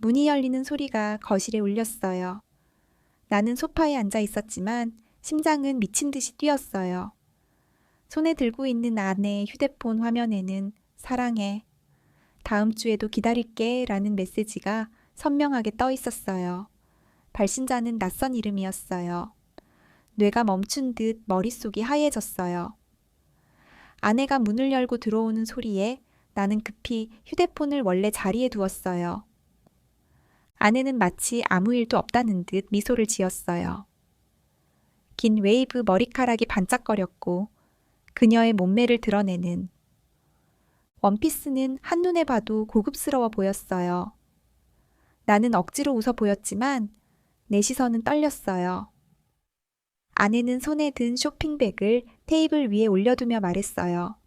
문이 열리는 소리가 거실에 울렸어요. 나는 소파에 앉아 있었지만 심장은 미친 듯이 뛰었어요. 손에 들고 있는 아내의 휴대폰 화면에는 사랑해, 다음 주에도 기다릴게 라는 메시지가 선명하게 떠 있었어요. 발신자는 낯선 이름이었어요. 뇌가 멈춘 듯 머릿속이 하얘졌어요. 아내가 문을 열고 들어오는 소리에 나는 급히 휴대폰을 원래 자리에 두었어요. 아내는 마치 아무 일도 없다는 듯 미소를 지었어요. 긴 웨이브 머리카락이 반짝거렸고 그녀의 몸매를 드러내는 원피스는 한눈에 봐도 고급스러워 보였어요. 나는 억지로 웃어 보였지만 내 시선은 떨렸어요. 아내는 손에 든 쇼핑백을 테이블 위에 올려두며 말했어요.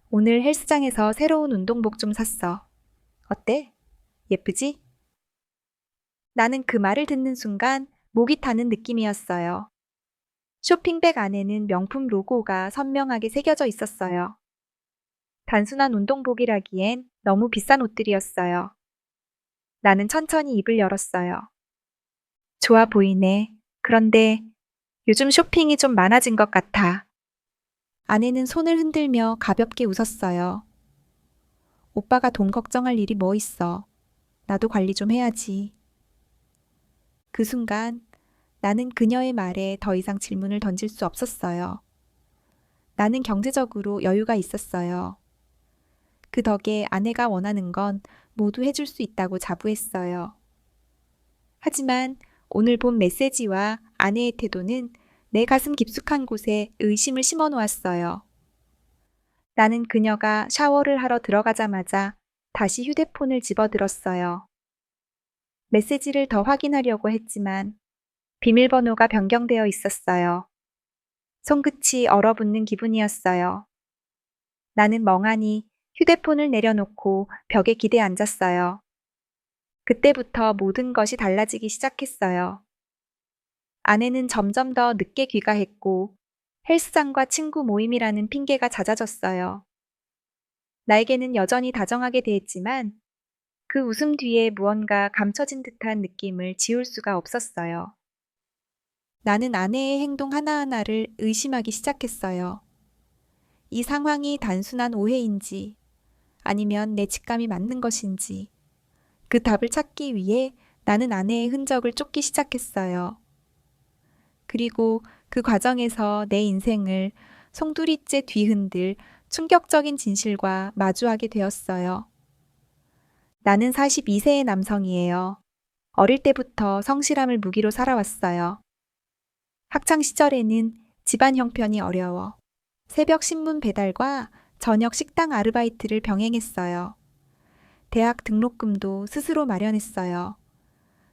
오늘 헬스장에서 새로운 운동복 좀 샀어. 어때? 예쁘지? 나는 그 말을 듣는 순간 목이 타는 느낌이었어요. 쇼핑백 안에는 명품 로고가 선명하게 새겨져 있었어요. 단순한 운동복이라기엔 너무 비싼 옷들이었어요. 나는 천천히 입을 열었어요. 좋아 보이네. 그런데 요즘 쇼핑이 좀 많아진 것 같아. 아내는 손을 흔들며 가볍게 웃었어요. 오빠가 돈 걱정할 일이 뭐 있어. 나도 관리 좀 해야지. 그 순간 나는 그녀의 말에 더 이상 질문을 던질 수 없었어요. 나는 경제적으로 여유가 있었어요. 그 덕에 아내가 원하는 건 모두 해줄 수 있다고 자부했어요. 하지만 오늘 본 메시지와 아내의 태도는 내 가슴 깊숙한 곳에 의심을 심어 놓았어요. 나는 그녀가 샤워를 하러 들어가자마자 다시 휴대폰을 집어들었어요. 메시지를 더 확인하려고 했지만 비밀번호가 변경되어 있었어요. 손끝이 얼어붙는 기분이었어요. 나는 멍하니 휴대폰을 내려놓고 벽에 기대 앉았어요. 그때부터 모든 것이 달라지기 시작했어요. 아내는 점점 더 늦게 귀가했고 헬스장과 친구 모임이라는 핑계가 잦아졌어요. 나에게는 여전히 다정하게 대했지만 그 웃음 뒤에 무언가 감춰진 듯한 느낌을 지울 수가 없었어요. 나는 아내의 행동 하나하나를 의심하기 시작했어요. 이 상황이 단순한 오해인지 아니면 내 직감이 맞는 것인지 그 답을 찾기 위해 나는 아내의 흔적을 쫓기 시작했어요. 그리고 그 과정에서 내 인생을 송두리째 뒤흔들 충격적인 진실과 마주하게 되었어요. 나는 42세의 남성이에요. 어릴 때부터 성실함을 무기로 살아왔어요. 학창 시절에는 집안 형편이 어려워 새벽 신문 배달과 저녁 식당 아르바이트를 병행했어요. 대학 등록금도 스스로 마련했어요.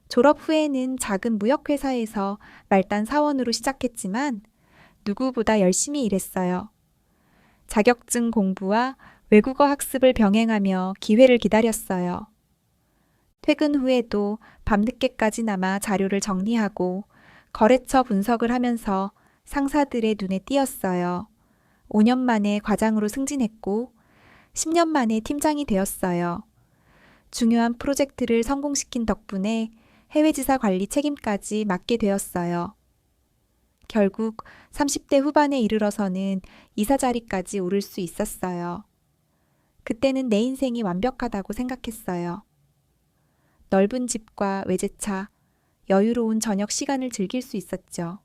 졸업 후에는 작은 무역회사에서 말단 사원으로 시작했지만 누구보다 열심히 일했어요. 자격증 공부와 외국어 학습을 병행하며 기회를 기다렸어요. 퇴근 후에도 밤늦게까지 남아 자료를 정리하고 거래처 분석을 하면서 상사들의 눈에 띄었어요. 5년 만에 과장으로 승진했고 10년 만에 팀장이 되었어요. 중요한 프로젝트를 성공시킨 덕분에 해외지사 관리 책임까지 맡게 되었어요. 결국 30대 후반에 이르러서는 이사 자리까지 오를 수 있었어요. 그때는 내 인생이 완벽하다고 생각했어요. 넓은 집과 외제차, 여유로운 저녁 시간을 즐길 수 있었죠.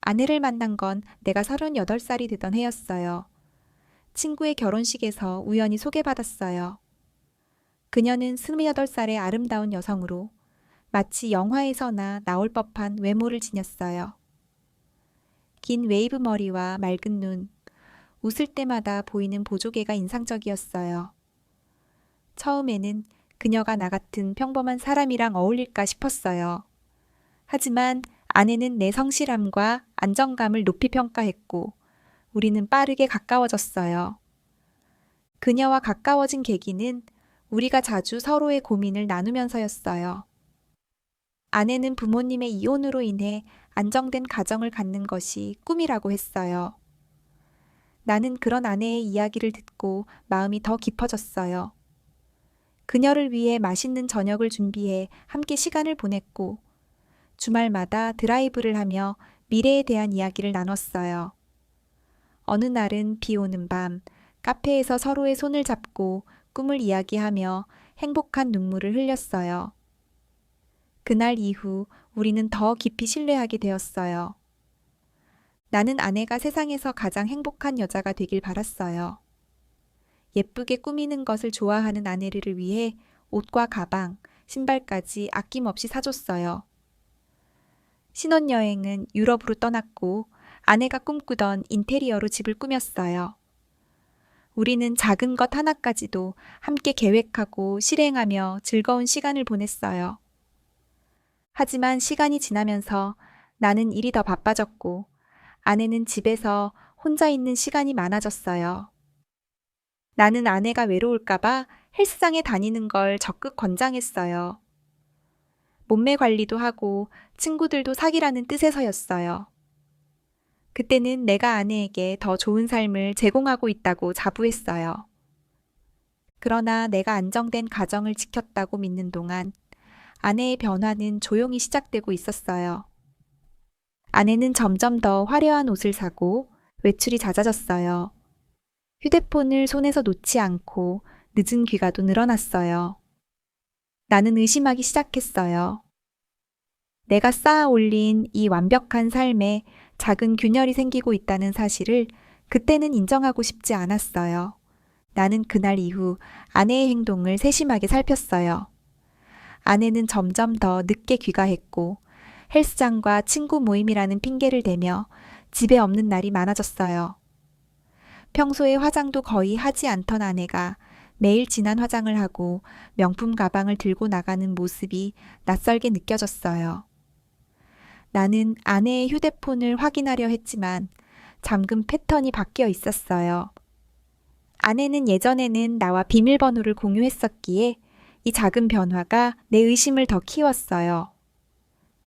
아내를 만난 건 내가 38살이 되던 해였어요. 친구의 결혼식에서 우연히 소개받았어요. 그녀는 28살의 아름다운 여성으로 마치 영화에서나 나올 법한 외모를 지녔어요. 긴 웨이브 머리와 맑은 눈, 웃을 때마다 보이는 보조개가 인상적이었어요. 처음에는 그녀가 나 같은 평범한 사람이랑 어울릴까 싶었어요. 하지만 아내는 내 성실함과 안정감을 높이 평가했고 우리는 빠르게 가까워졌어요. 그녀와 가까워진 계기는 우리가 자주 서로의 고민을 나누면서였어요. 아내는 부모님의 이혼으로 인해 안정된 가정을 갖는 것이 꿈이라고 했어요. 나는 그런 아내의 이야기를 듣고 마음이 더 깊어졌어요. 그녀를 위해 맛있는 저녁을 준비해 함께 시간을 보냈고, 주말마다 드라이브를 하며 미래에 대한 이야기를 나눴어요. 어느 날은 비 오는 밤, 카페에서 서로의 손을 잡고 꿈을 이야기하며 행복한 눈물을 흘렸어요. 그날 이후 우리는 더 깊이 신뢰하게 되었어요. 나는 아내가 세상에서 가장 행복한 여자가 되길 바랐어요. 예쁘게 꾸미는 것을 좋아하는 아내를 위해 옷과 가방, 신발까지 아낌없이 사줬어요. 신혼여행은 유럽으로 떠났고 아내가 꿈꾸던 인테리어로 집을 꾸몄어요. 우리는 작은 것 하나까지도 함께 계획하고 실행하며 즐거운 시간을 보냈어요. 하지만 시간이 지나면서 나는 일이 더 바빠졌고 아내는 집에서 혼자 있는 시간이 많아졌어요. 나는 아내가 외로울까봐 헬스장에 다니는 걸 적극 권장했어요. 몸매 관리도 하고 친구들도 사귀라는 뜻에서였어요. 그때는 내가 아내에게 더 좋은 삶을 제공하고 있다고 자부했어요. 그러나 내가 안정된 가정을 지켰다고 믿는 동안 아내의 변화는 조용히 시작되고 있었어요. 아내는 점점 더 화려한 옷을 사고 외출이 잦아졌어요. 휴대폰을 손에서 놓지 않고 늦은 귀가도 늘어났어요. 나는 의심하기 시작했어요. 내가 쌓아 올린 이 완벽한 삶에 작은 균열이 생기고 있다는 사실을 그때는 인정하고 싶지 않았어요. 나는 그날 이후 아내의 행동을 세심하게 살폈어요. 아내는 점점 더 늦게 귀가했고 헬스장과 친구 모임이라는 핑계를 대며 집에 없는 날이 많아졌어요. 평소에 화장도 거의 하지 않던 아내가 매일 진한 화장을 하고 명품 가방을 들고 나가는 모습이 낯설게 느껴졌어요. 나는 아내의 휴대폰을 확인하려 했지만 잠금 패턴이 바뀌어 있었어요. 아내는 예전에는 나와 비밀번호를 공유했었기에 이 작은 변화가 내 의심을 더 키웠어요.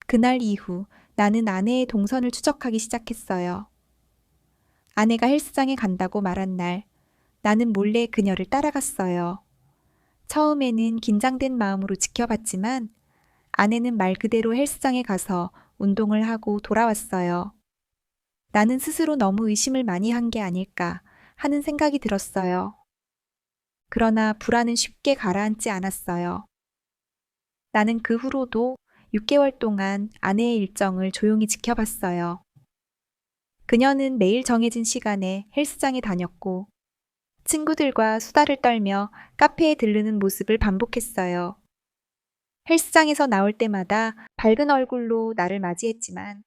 그날 이후 나는 아내의 동선을 추적하기 시작했어요. 아내가 헬스장에 간다고 말한 날, 나는 몰래 그녀를 따라갔어요. 처음에는 긴장된 마음으로 지켜봤지만 아내는 말 그대로 헬스장에 가서 운동을 하고 돌아왔어요. 나는 스스로 너무 의심을 많이 한 게 아닐까 하는 생각이 들었어요. 그러나 불안은 쉽게 가라앉지 않았어요. 나는 그 후로도 6개월 동안 아내의 일정을 조용히 지켜봤어요. 그녀는 매일 정해진 시간에 헬스장에 다녔고 친구들과 수다를 떨며 카페에 들르는 모습을 반복했어요. 헬스장에서 나올 때마다 밝은 얼굴로 나를 맞이했지만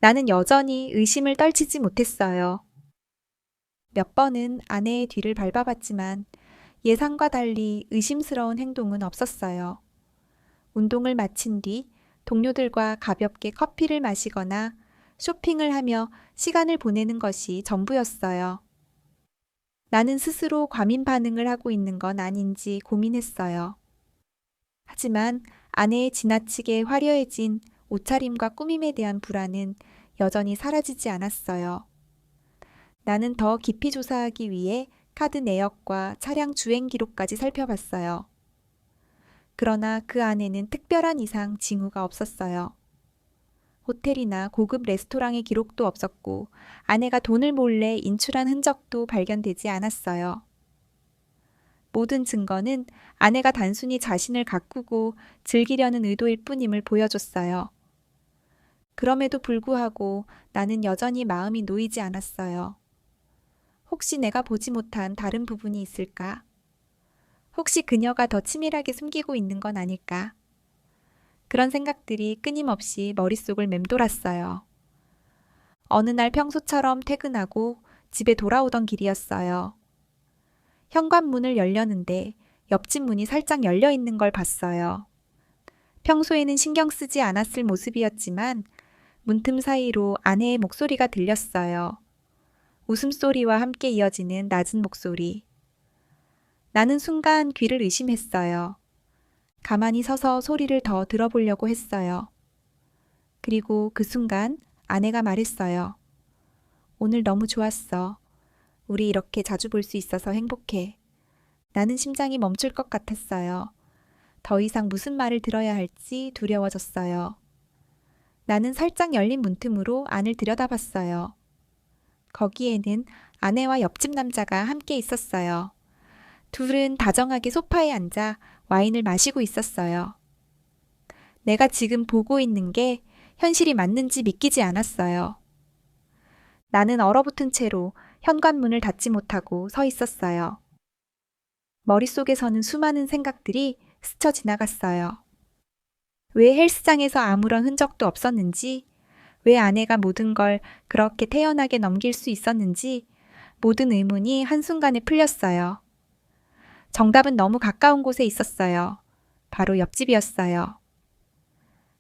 나는 여전히 의심을 떨치지 못했어요. 몇 번은 아내의 뒤를 밟아봤지만 예상과 달리 의심스러운 행동은 없었어요. 운동을 마친 뒤 동료들과 가볍게 커피를 마시거나 쇼핑을 하며 시간을 보내는 것이 전부였어요. 나는 스스로 과민 반응을 하고 있는 건 아닌지 고민했어요. 하지만 아내의 지나치게 화려해진 옷차림과 꾸밈에 대한 불안은 여전히 사라지지 않았어요. 나는 더 깊이 조사하기 위해 카드 내역과 차량 주행 기록까지 살펴봤어요. 그러나 그 안에는 특별한 이상 징후가 없었어요. 호텔이나 고급 레스토랑의 기록도 없었고 아내가 돈을 몰래 인출한 흔적도 발견되지 않았어요. 모든 증거는 아내가 단순히 자신을 가꾸고 즐기려는 의도일 뿐임을 보여줬어요. 그럼에도 불구하고 나는 여전히 마음이 놓이지 않았어요. 혹시 내가 보지 못한 다른 부분이 있을까? 혹시 그녀가 더 치밀하게 숨기고 있는 건 아닐까? 그런 생각들이 끊임없이 머릿속을 맴돌았어요. 어느 날 평소처럼 퇴근하고 집에 돌아오던 길이었어요. 현관문을 열려는데 옆집 문이 살짝 열려 있는 걸 봤어요. 평소에는 신경 쓰지 않았을 모습이었지만 문틈 사이로 아내의 목소리가 들렸어요. 웃음소리와 함께 이어지는 낮은 목소리. 나는 순간 귀를 의심했어요. 가만히 서서 소리를 더 들어보려고 했어요. 그리고 그 순간 아내가 말했어요. 오늘 너무 좋았어. 우리 이렇게 자주 볼 수 있어서 행복해. 나는 심장이 멈출 것 같았어요. 더 이상 무슨 말을 들어야 할지 두려워졌어요. 나는 살짝 열린 문틈으로 안을 들여다봤어요. 거기에는 아내와 옆집 남자가 함께 있었어요. 둘은 다정하게 소파에 앉아 와인을 마시고 있었어요. 내가 지금 보고 있는 게 현실이 맞는지 믿기지 않았어요. 나는 얼어붙은 채로 현관문을 닫지 못하고 서 있었어요. 머릿속에서는 수많은 생각들이 스쳐 지나갔어요. 왜 헬스장에서 아무런 흔적도 없었는지, 왜 아내가 모든 걸 그렇게 태연하게 넘길 수 있었는지 모든 의문이 한순간에 풀렸어요. 정답은 너무 가까운 곳에 있었어요. 바로 옆집이었어요.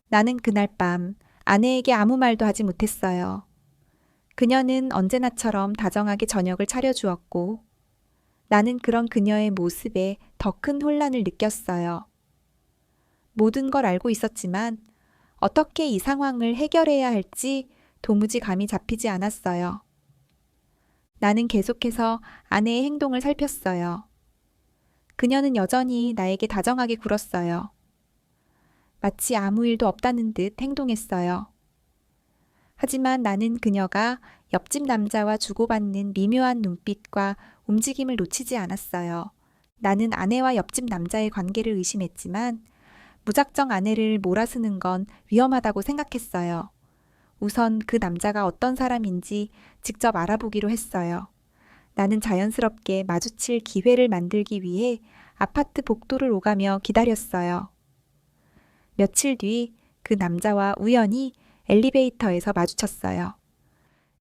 나는 그날 밤 아내에게 아무 말도 하지 못했어요. 그녀는 언제나처럼 다정하게 저녁을 차려주었고, 나는 그런 그녀의 모습에 더 큰 혼란을 느꼈어요. 모든 걸 알고 있었지만 어떻게 이 상황을 해결해야 할지 도무지 감이 잡히지 않았어요. 나는 계속해서 아내의 행동을 살폈어요. 그녀는 여전히 나에게 다정하게 굴었어요. 마치 아무 일도 없다는 듯 행동했어요. 하지만 나는 그녀가 옆집 남자와 주고받는 미묘한 눈빛과 움직임을 놓치지 않았어요. 나는 아내와 옆집 남자의 관계를 의심했지만 무작정 아내를 몰아쓰는 건 위험하다고 생각했어요. 우선 그 남자가 어떤 사람인지 직접 알아보기로 했어요. 나는 자연스럽게 마주칠 기회를 만들기 위해 아파트 복도를 오가며 기다렸어요. 며칠 뒤 그 남자와 우연히 엘리베이터에서 마주쳤어요.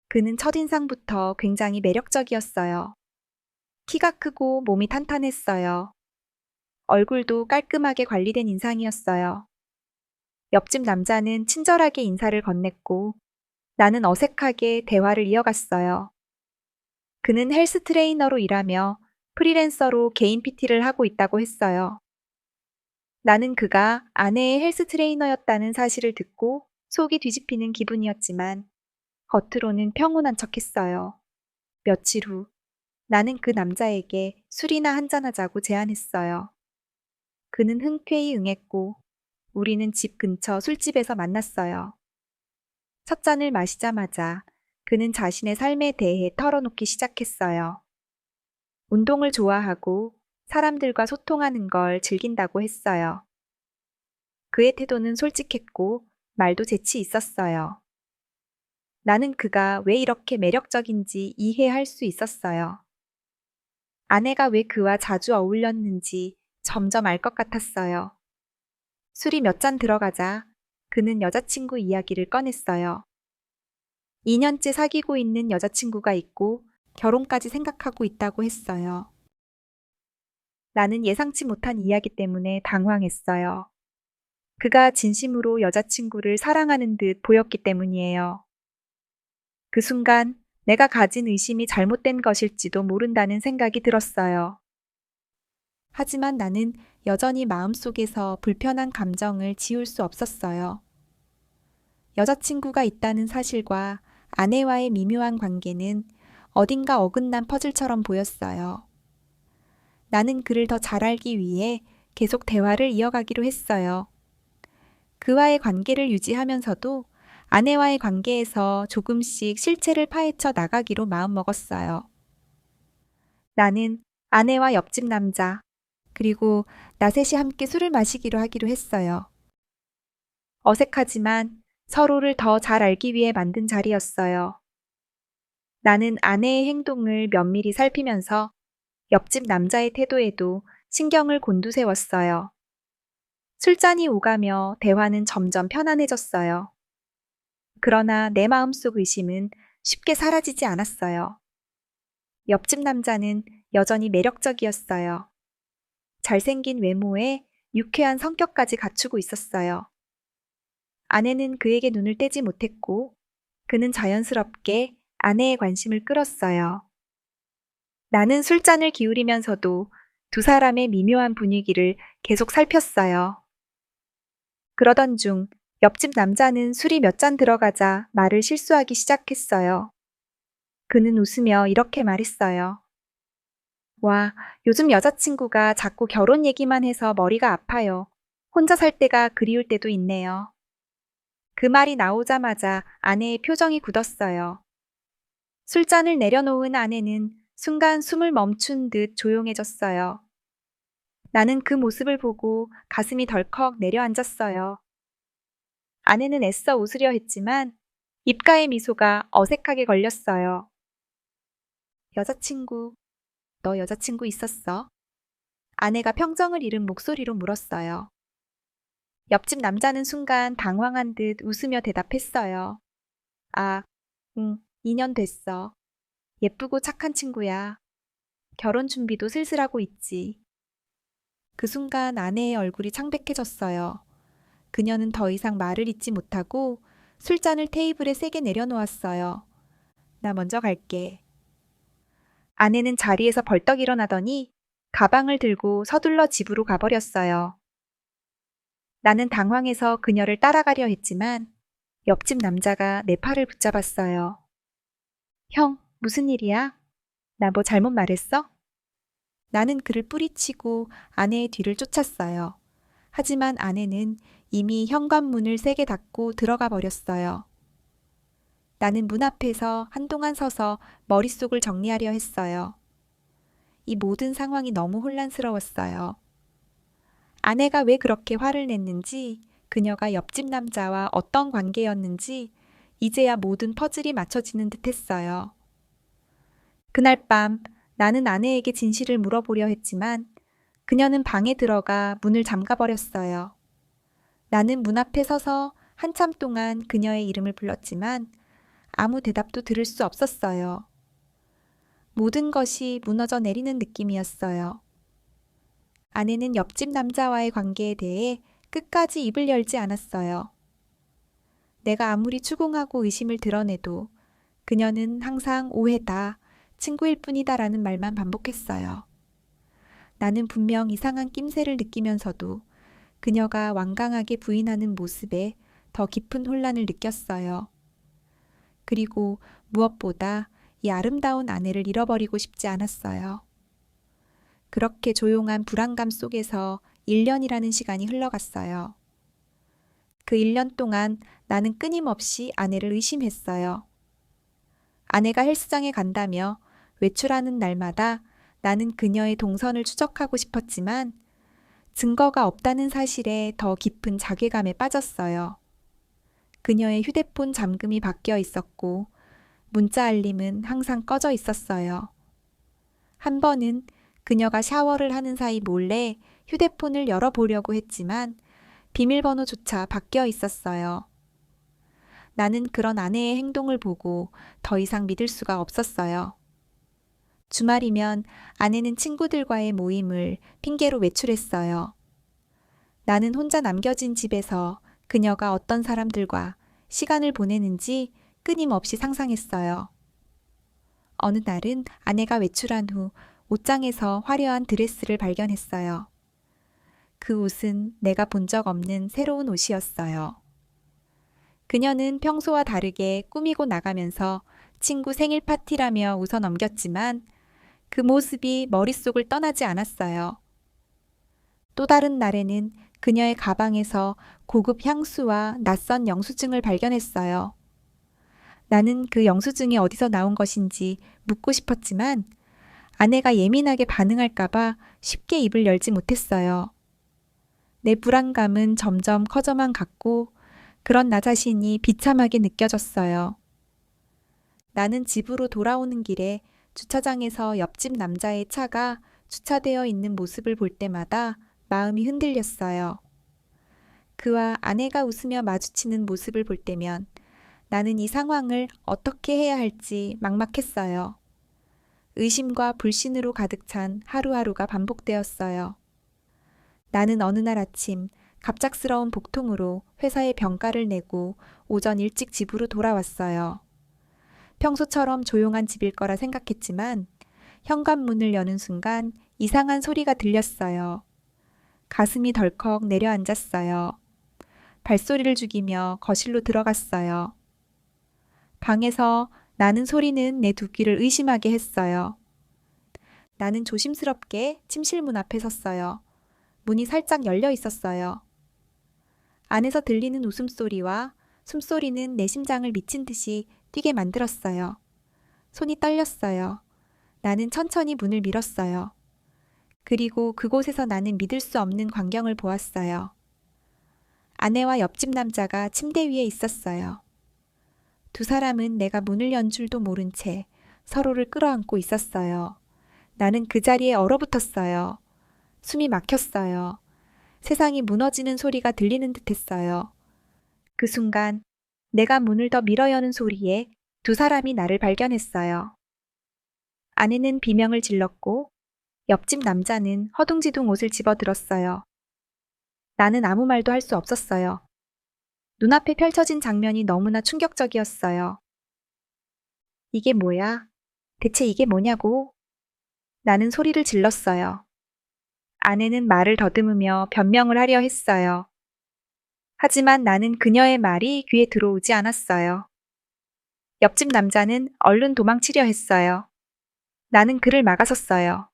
그는 첫인상부터 굉장히 매력적이었어요. 키가 크고 몸이 탄탄했어요. 얼굴도 깔끔하게 관리된 인상이었어요. 옆집 남자는 친절하게 인사를 건넸고 나는 어색하게 대화를 이어갔어요. 그는 헬스 트레이너로 일하며 프리랜서로 개인 PT를 하고 있다고 했어요. 나는 그가 아내의 헬스 트레이너였다는 사실을 듣고 속이 뒤집히는 기분이었지만 겉으로는 평온한 척했어요. 며칠 후 나는 그 남자에게 술이나 한잔하자고 제안했어요. 그는 흔쾌히 응했고 우리는 집 근처 술집에서 만났어요. 첫 잔을 마시자마자 그는 자신의 삶에 대해 털어놓기 시작했어요. 운동을 좋아하고 사람들과 소통하는 걸 즐긴다고 했어요. 그의 태도는 솔직했고 말도 재치 있었어요. 나는 그가 왜 이렇게 매력적인지 이해할 수 있었어요. 아내가 왜 그와 자주 어울렸는지 점점 알 것 같았어요. 술이 몇 잔 들어가자 그는 여자친구 이야기를 꺼냈어요. 2년째 사귀고 있는 여자친구가 있고 결혼까지 생각하고 있다고 했어요. 나는 예상치 못한 이야기 때문에 당황했어요. 그가 진심으로 여자친구를 사랑하는 듯 보였기 때문이에요. 그 순간 내가 가진 의심이 잘못된 것일지도 모른다는 생각이 들었어요. 하지만 나는 여전히 마음속에서 불편한 감정을 지울 수 없었어요. 여자친구가 있다는 사실과 아내와의 미묘한 관계는 어딘가 어긋난 퍼즐처럼 보였어요. 나는 그를 더 잘 알기 위해 계속 대화를 이어가기로 했어요. 그와의 관계를 유지하면서도 아내와의 관계에서 조금씩 실체를 파헤쳐 나가기로 마음먹었어요. 나는 아내와 옆집 남자, 그리고 나 셋이 함께 술을 마시기로 하기로 했어요. 어색하지만 서로를 더 잘 알기 위해 만든 자리였어요. 나는 아내의 행동을 면밀히 살피면서 옆집 남자의 태도에도 신경을 곤두세웠어요. 술잔이 오가며 대화는 점점 편안해졌어요. 그러나 내 마음속 의심은 쉽게 사라지지 않았어요. 옆집 남자는 여전히 매력적이었어요. 잘생긴 외모에 유쾌한 성격까지 갖추고 있었어요. 아내는 그에게 눈을 떼지 못했고 그는 자연스럽게 아내의 관심을 끌었어요. 나는 술잔을 기울이면서도 두 사람의 미묘한 분위기를 계속 살폈어요. 그러던 중 옆집 남자는 술이 몇 잔 들어가자 말을 실수하기 시작했어요. 그는 웃으며 이렇게 말했어요. 와, 요즘 여자친구가 자꾸 결혼 얘기만 해서 머리가 아파요. 혼자 살 때가 그리울 때도 있네요. 그 말이 나오자마자 아내의 표정이 굳었어요. 술잔을 내려놓은 아내는 순간 숨을 멈춘 듯 조용해졌어요. 나는 그 모습을 보고 가슴이 덜컥 내려앉았어요. 아내는 애써 웃으려 했지만 입가에 미소가 어색하게 걸렸어요. 여자친구, 너 여자친구 있었어? 아내가 평정을 잃은 목소리로 물었어요. 옆집 남자는 순간 당황한 듯 웃으며 대답했어요. 아, 응, 2년 됐어. 예쁘고 착한 친구야. 결혼 준비도 슬슬 하고 있지. 그 순간 아내의 얼굴이 창백해졌어요. 그녀는 더 이상 말을 잇지 못하고 술잔을 테이블에 세게 내려놓았어요. 나 먼저 갈게. 아내는 자리에서 벌떡 일어나더니 가방을 들고 서둘러 집으로 가버렸어요. 나는 당황해서 그녀를 따라가려 했지만 옆집 남자가 내 팔을 붙잡았어요. 형, 무슨 일이야? 나 뭐 잘못 말했어? 나는 그를 뿌리치고 아내의 뒤를 쫓았어요. 하지만 아내는 이미 현관문을 세게 닫고 들어가 버렸어요. 나는 문 앞에서 한동안 서서 머릿속을 정리하려 했어요. 이 모든 상황이 너무 혼란스러웠어요. 아내가 왜 그렇게 화를 냈는지, 그녀가 옆집 남자와 어떤 관계였는지, 이제야 모든 퍼즐이 맞춰지는 듯 했어요. 그날 밤 나는 아내에게 진실을 물어보려 했지만 그녀는 방에 들어가 문을 잠가버렸어요. 나는 문 앞에 서서 한참 동안 그녀의 이름을 불렀지만 아무 대답도 들을 수 없었어요. 모든 것이 무너져 내리는 느낌이었어요. 아내는 옆집 남자와의 관계에 대해 끝까지 입을 열지 않았어요. 내가 아무리 추궁하고 의심을 드러내도 그녀는 항상 오해다, 친구일 뿐이다라는 말만 반복했어요. 나는 분명 이상한 낌새를 느끼면서도 그녀가 완강하게 부인하는 모습에 더 깊은 혼란을 느꼈어요. 그리고 무엇보다 이 아름다운 아내를 잃어버리고 싶지 않았어요. 그렇게 조용한 불안감 속에서 1년이라는 시간이 흘러갔어요. 그 1년 동안 나는 끊임없이 아내를 의심했어요. 아내가 헬스장에 간다며 외출하는 날마다 나는 그녀의 동선을 추적하고 싶었지만 증거가 없다는 사실에 더 깊은 자괴감에 빠졌어요. 그녀의 휴대폰 잠금이 바뀌어 있었고 문자 알림은 항상 꺼져 있었어요. 한 번은 그녀가 샤워를 하는 사이 몰래 휴대폰을 열어보려고 했지만 비밀번호조차 바뀌어 있었어요. 나는 그런 아내의 행동을 보고 더 이상 믿을 수가 없었어요. 주말이면 아내는 친구들과의 모임을 핑계로 외출했어요. 나는 혼자 남겨진 집에서 그녀가 어떤 사람들과 시간을 보내는지 끊임없이 상상했어요. 어느 날은 아내가 외출한 후 옷장에서 화려한 드레스를 발견했어요. 그 옷은 내가 본 적 없는 새로운 옷이었어요. 그녀는 평소와 다르게 꾸미고 나가면서 친구 생일 파티라며 웃어 넘겼지만 그 모습이 머릿속을 떠나지 않았어요. 또 다른 날에는 그녀의 가방에서 고급 향수와 낯선 영수증을 발견했어요. 나는 그 영수증이 어디서 나온 것인지 묻고 싶었지만 아내가 예민하게 반응할까봐 쉽게 입을 열지 못했어요. 내 불안감은 점점 커져만 갔고 그런 나 자신이 비참하게 느껴졌어요. 나는 집으로 돌아오는 길에 주차장에서 옆집 남자의 차가 주차되어 있는 모습을 볼 때마다 마음이 흔들렸어요. 그와 아내가 웃으며 마주치는 모습을 볼 때면 나는 이 상황을 어떻게 해야 할지 막막했어요. 의심과 불신으로 가득 찬 하루하루가 반복되었어요. 나는 어느 날 아침 갑작스러운 복통으로 회사에 병가를 내고 오전 일찍 집으로 돌아왔어요. 평소처럼 조용한 집일 거라 생각했지만 현관문을 여는 순간 이상한 소리가 들렸어요. 가슴이 덜컥 내려앉았어요. 발소리를 죽이며 거실로 들어갔어요. 방에서 나는 소리는 내 두 귀를 의심하게 했어요. 나는 조심스럽게 침실 문 앞에 섰어요. 문이 살짝 열려 있었어요. 안에서 들리는 웃음소리와 숨소리는 내 심장을 미친 듯이 뛰게 만들었어요. 손이 떨렸어요. 나는 천천히 문을 밀었어요. 그리고 그곳에서 나는 믿을 수 없는 광경을 보았어요. 아내와 옆집 남자가 침대 위에 있었어요. 두 사람은 내가 문을 연 줄도 모른 채 서로를 끌어안고 있었어요. 나는 그 자리에 얼어붙었어요. 숨이 막혔어요. 세상이 무너지는 소리가 들리는 듯 했어요. 그 순간 내가 문을 더 밀어 여는 소리에 두 사람이 나를 발견했어요. 아내는 비명을 질렀고 옆집 남자는 허둥지둥 옷을 집어들었어요. 나는 아무 말도 할 수 없었어요. 눈앞에 펼쳐진 장면이 너무나 충격적이었어요. 이게 뭐야? 대체 이게 뭐냐고? 나는 소리를 질렀어요. 아내는 말을 더듬으며 변명을 하려 했어요. 하지만 나는 그녀의 말이 귀에 들어오지 않았어요. 옆집 남자는 얼른 도망치려 했어요. 나는 그를 막아섰어요.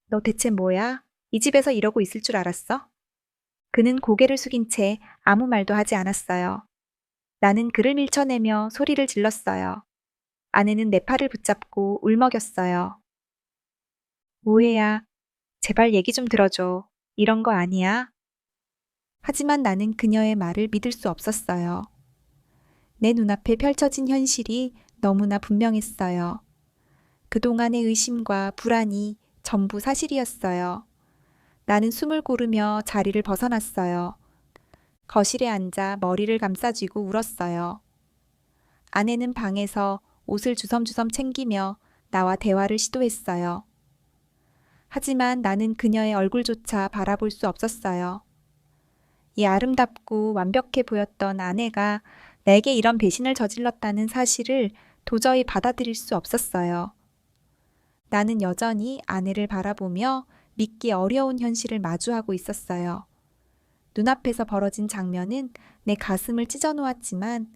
너 대체 뭐야? 이 집에서 이러고 있을 줄 알았어? 그는 고개를 숙인 채 아무 말도 하지 않았어요. 나는 그를 밀쳐내며 소리를 질렀어요. 아내는 내 팔을 붙잡고 울먹였어요. 오해야. 제발 얘기 좀 들어줘. 이런 거 아니야? 하지만 나는 그녀의 말을 믿을 수 없었어요. 내 눈앞에 펼쳐진 현실이 너무나 분명했어요. 그동안의 의심과 불안이 전부 사실이었어요. 나는 숨을 고르며 자리를 벗어났어요. 거실에 앉아 머리를 감싸쥐고 울었어요. 아내는 방에서 옷을 주섬주섬 챙기며 나와 대화를 시도했어요. 하지만 나는 그녀의 얼굴조차 바라볼 수 없었어요. 이 아름답고 완벽해 보였던 아내가 내게 이런 배신을 저질렀다는 사실을 도저히 받아들일 수 없었어요. 나는 여전히 아내를 바라보며 믿기 어려운 현실을 마주하고 있었어요. 눈앞에서 벌어진 장면은 내 가슴을 찢어 놓았지만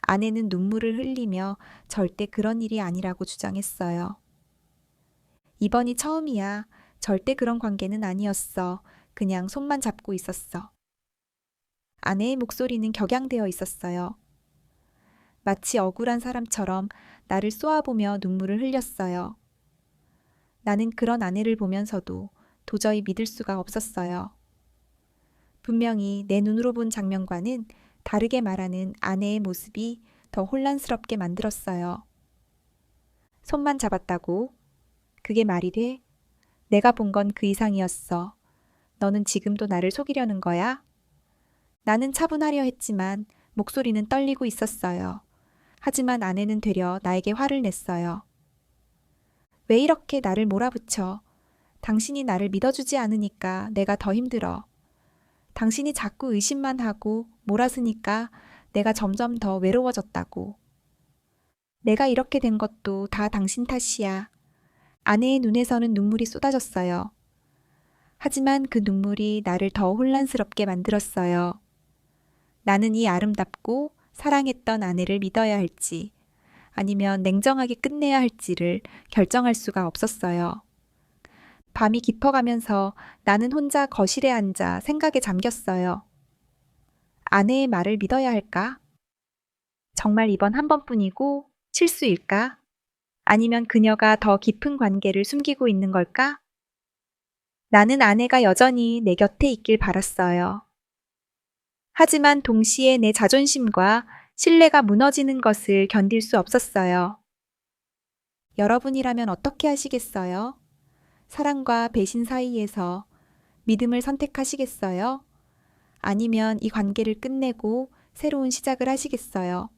아내는 눈물을 흘리며 절대 그런 일이 아니라고 주장했어요. 이번이 처음이야. 절대 그런 관계는 아니었어. 그냥 손만 잡고 있었어. 아내의 목소리는 격양되어 있었어요. 마치 억울한 사람처럼 나를 쏘아보며 눈물을 흘렸어요. 나는 그런 아내를 보면서도 도저히 믿을 수가 없었어요. 분명히 내 눈으로 본 장면과는 다르게 말하는 아내의 모습이 더 혼란스럽게 만들었어요. 손만 잡았다고? 그게 말이 돼? 내가 본 건 그 이상이었어. 너는 지금도 나를 속이려는 거야? 나는 차분하려 했지만 목소리는 떨리고 있었어요. 하지만 아내는 되려 나에게 화를 냈어요. 왜 이렇게 나를 몰아붙여? 당신이 나를 믿어주지 않으니까 내가 더 힘들어. 당신이 자꾸 의심만 하고 몰아쓰니까 내가 점점 더 외로워졌다고. 내가 이렇게 된 것도 다 당신 탓이야. 아내의 눈에서는 눈물이 쏟아졌어요. 하지만 그 눈물이 나를 더 혼란스럽게 만들었어요. 나는 이 아름답고 사랑했던 아내를 믿어야 할지 아니면 냉정하게 끝내야 할지를 결정할 수가 없었어요. 밤이 깊어가면서 나는 혼자 거실에 앉아 생각에 잠겼어요. 아내의 말을 믿어야 할까? 정말 이번 한 번뿐이고 실수일까? 아니면 그녀가 더 깊은 관계를 숨기고 있는 걸까? 나는 아내가 여전히 내 곁에 있길 바랐어요. 하지만 동시에 내 자존심과 신뢰가 무너지는 것을 견딜 수 없었어요. 여러분이라면 어떻게 하시겠어요? 사랑과 배신 사이에서 믿음을 선택하시겠어요? 아니면 이 관계를 끝내고 새로운 시작을 하시겠어요?